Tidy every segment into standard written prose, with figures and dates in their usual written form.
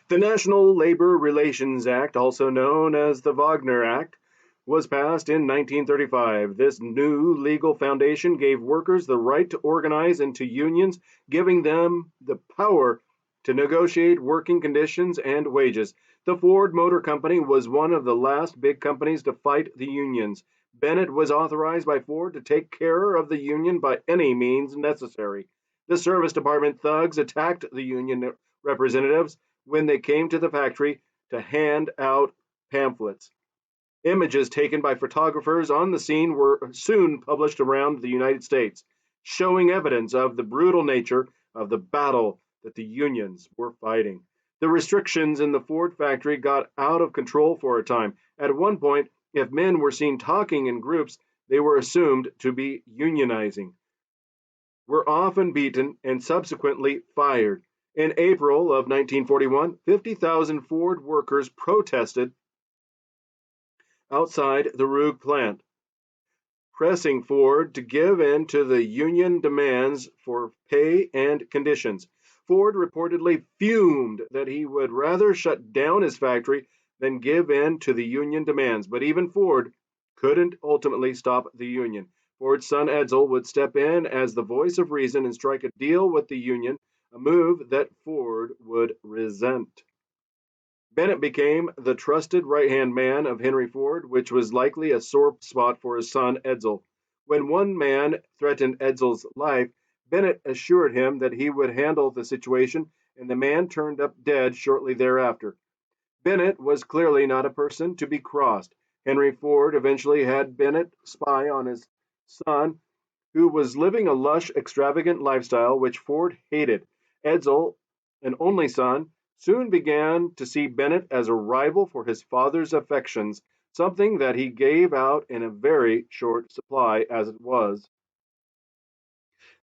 The National Labor Relations Act, also known as the Wagner Act, was passed in 1935. This new legal foundation gave workers the right to organize into unions, giving them the power to negotiate working conditions and wages. The Ford Motor Company was one of the last big companies to fight the unions. Bennett was authorized by Ford to take care of the union by any means necessary. The service department thugs attacked the union representatives when they came to the factory to hand out pamphlets. Images taken by photographers on the scene were soon published around the United States, showing evidence of the brutal nature of the battle that the unions were fighting. The restrictions in the Ford factory got out of control for a time. At one point, if men were seen talking in groups, they were assumed to be unionizing, were often beaten, and subsequently fired. In April of 1941, 50,000 Ford workers protested outside the Rugg plant, pressing Ford to give in to the union demands for pay and conditions. Ford reportedly fumed that he would rather shut down his factory than give in to the union demands, but even Ford couldn't ultimately stop the union. Ford's son Edsel would step in as the voice of reason and strike a deal with the union, a move that Ford would resent. Bennett became the trusted right-hand man of Henry Ford, which was likely a sore spot for his son Edsel. When one man threatened Edsel's life, Bennett assured him that he would handle the situation, and the man turned up dead shortly thereafter. Bennett was clearly not a person to be crossed. Henry Ford eventually had Bennett spy on his son, who was living a lush, extravagant lifestyle which Ford hated. Edsel, an only son, soon began to see Bennett as a rival for his father's affections, something that he gave out in a very short supply as it was.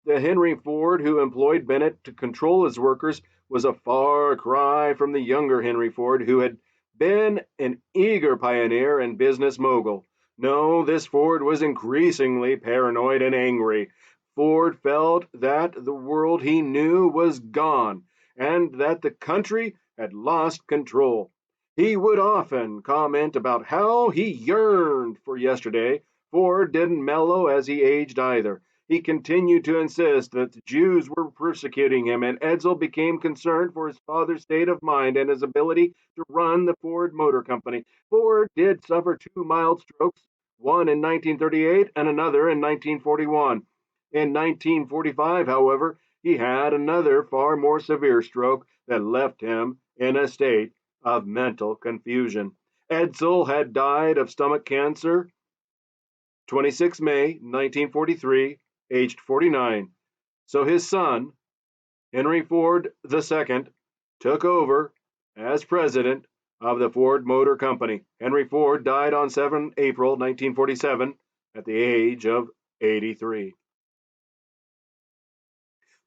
The Henry Ford who employed Bennett to control his workers was a far cry from the younger Henry Ford who had been an eager pioneer and business mogul. No, this Ford was increasingly paranoid and angry. Ford felt that the world he knew was gone and that the country had lost control. He would often comment about how he yearned for yesterday. Ford didn't mellow as he aged either. He continued to insist that the Jews were persecuting him, and Edsel became concerned for his father's state of mind and his ability to run the Ford Motor Company. Ford did suffer two mild strokes, one in 1938 and another in 1941. In 1945, however, he had another far more severe stroke that left him in a state of mental confusion. Edsel had died of stomach cancer 26 May 1943, aged 49. So his son, Henry Ford II, took over as president of the Ford Motor Company. Henry Ford died on 7 April 1947 at the age of 83.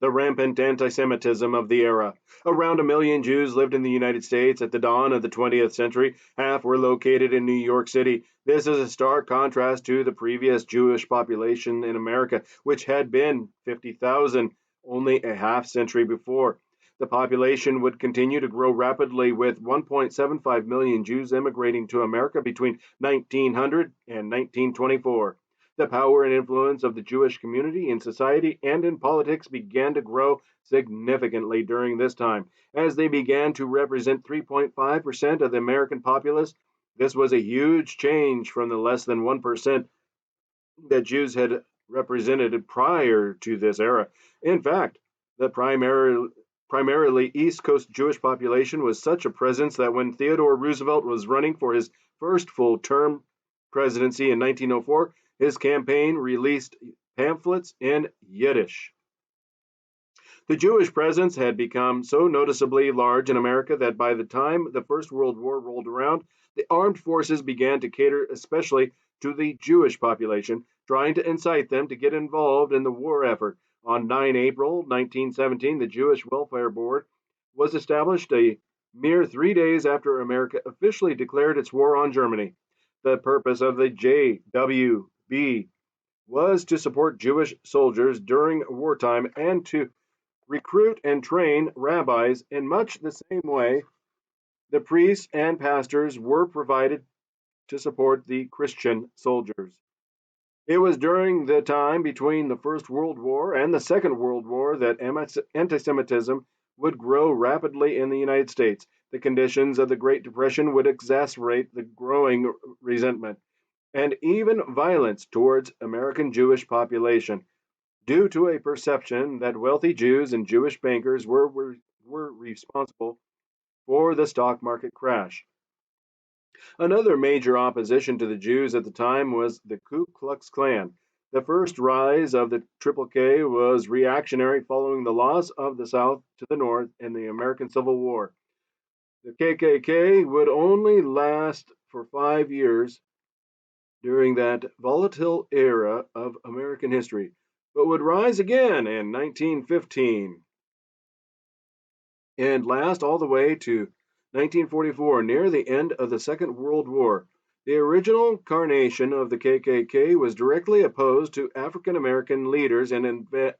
The rampant anti-Semitism of the era. Around a million Jews lived in the United States at the dawn of the 20th century. Half were located in New York City. This is a stark contrast to the previous Jewish population in America, which had been 50,000 only a half century before. The population would continue to grow rapidly, with 1.75 million Jews immigrating to America between 1900 and 1924. The power and influence of the Jewish community in society and in politics began to grow significantly during this time. As they began to represent 3.5% of the American populace, this was a huge change from the less than 1% that Jews had represented prior to this era. In fact, the primarily East Coast Jewish population was such a presence that when Theodore Roosevelt was running for his first full term presidency in 1904, his campaign released pamphlets in Yiddish. The Jewish presence had become so noticeably large in America that by the time the First World War rolled around, the armed forces began to cater especially to the Jewish population, trying to incite them to get involved in the war effort. On 9 April 1917, the Jewish Welfare Board was established a mere 3 days after America officially declared its war on Germany. The purpose of the JWB was to support Jewish soldiers during wartime and to recruit and train rabbis in much the same way The priests and pastors were provided to support the Christian soldiers. It was during the time between the First World War and the Second World War that anti-Semitism would grow rapidly in the United States. The conditions of the Great Depression would exacerbate the growing resentment and even violence towards American Jewish population due to a perception that wealthy Jews and Jewish bankers were responsible for the stock market crash. Another major opposition to the Jews at the time was the Ku Klux Klan. The first rise of the KKK was reactionary following the loss of the South to the North in the American Civil War. The KKK would only last for 5 years during that volatile era of American history, but would rise again in 1915 and last all the way to 1944, near the end of the Second World War. The original incarnation of the KKK was directly opposed to African American leaders and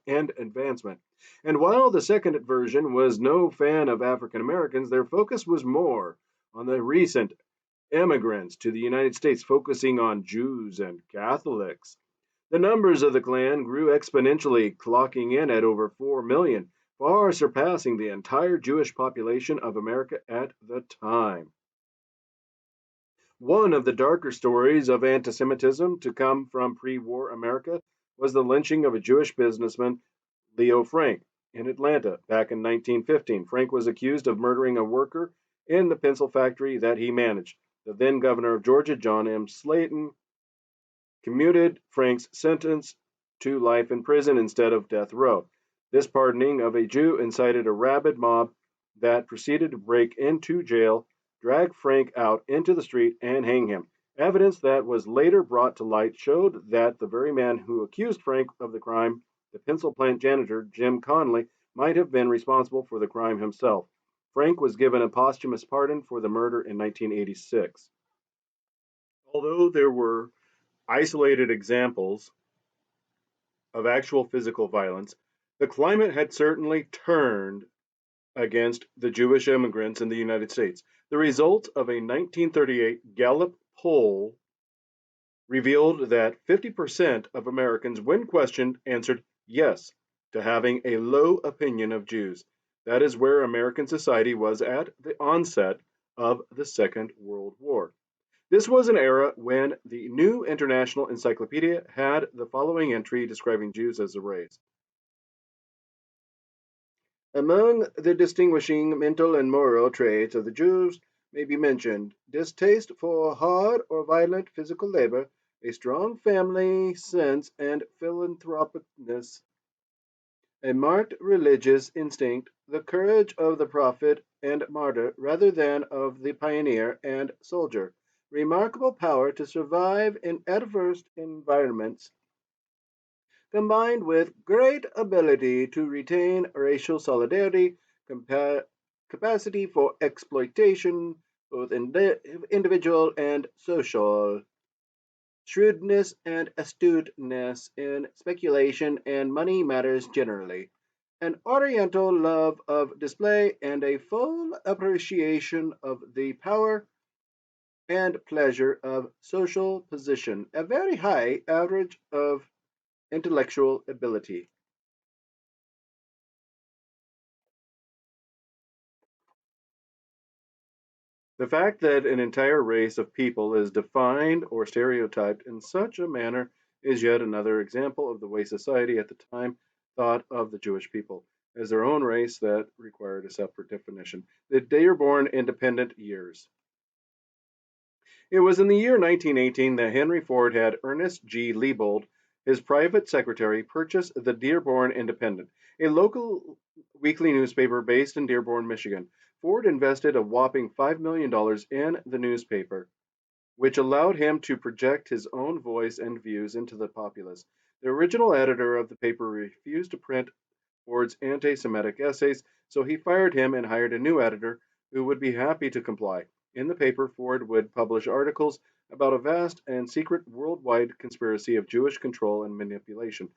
advancement. And while the second version was no fan of African Americans, their focus was more on the recent immigrants to the United States, focusing on Jews and Catholics. The numbers of the Klan grew exponentially, clocking in at over 4 million, far surpassing the entire Jewish population of America at the time. One of the darker stories of anti Semitism to come from pre war America was the lynching of a Jewish businessman, Leo Frank, in Atlanta back in 1915. Frank was accused of murdering a worker in the pencil factory that he managed. The then governor of Georgia, John M. Slayton, commuted Frank's sentence to life in prison instead of death row. This pardoning of a Jew incited a rabid mob that proceeded to break into jail, drag Frank out into the street, and hang him. Evidence that was later brought to light showed that the very man who accused Frank of the crime, the pencil plant janitor Jim Conley, might have been responsible for the crime himself. Frank was given a posthumous pardon for the murder in 1986. Although there were isolated examples of actual physical violence, the climate had certainly turned against the Jewish immigrants in the United States. The result of a 1938 Gallup poll revealed that 50% of Americans, when questioned, answered yes to having a low opinion of Jews. That is where American society was at the onset of the Second World War. This was an era when the New International Encyclopedia had the following entry describing Jews as a race. Among the distinguishing mental and moral traits of the Jews may be mentioned distaste for hard or violent physical labor, a strong family sense and philanthropicness, a marked religious instinct, the courage of the prophet and martyr rather than of the pioneer and soldier, remarkable power to survive in adverse environments, combined with great ability to retain racial solidarity, capacity for exploitation, both individual and social, shrewdness and astuteness in speculation and money matters generally, an oriental love of display, and a full appreciation of the power and pleasure of social position, a very high average of intellectual ability. The fact that an entire race of people is defined or stereotyped in such a manner is yet another example of the way society at the time thought of the Jewish people as their own race that required a separate definition. The Dearborn Independent Years. It was in the year 1918 that Henry Ford had Ernest G. Liebold, his private secretary, purchase the Dearborn Independent, a local weekly newspaper based in Dearborn, Michigan. Ford invested a whopping $5 million in the newspaper, which allowed him to project his own voice and views into the populace. The original editor of the paper refused to print Ford's anti Semitic essays, so he fired him and hired a new editor who would be happy to comply. In the paper, Ford would publish articles about a vast and secret worldwide conspiracy of Jewish control and manipulation.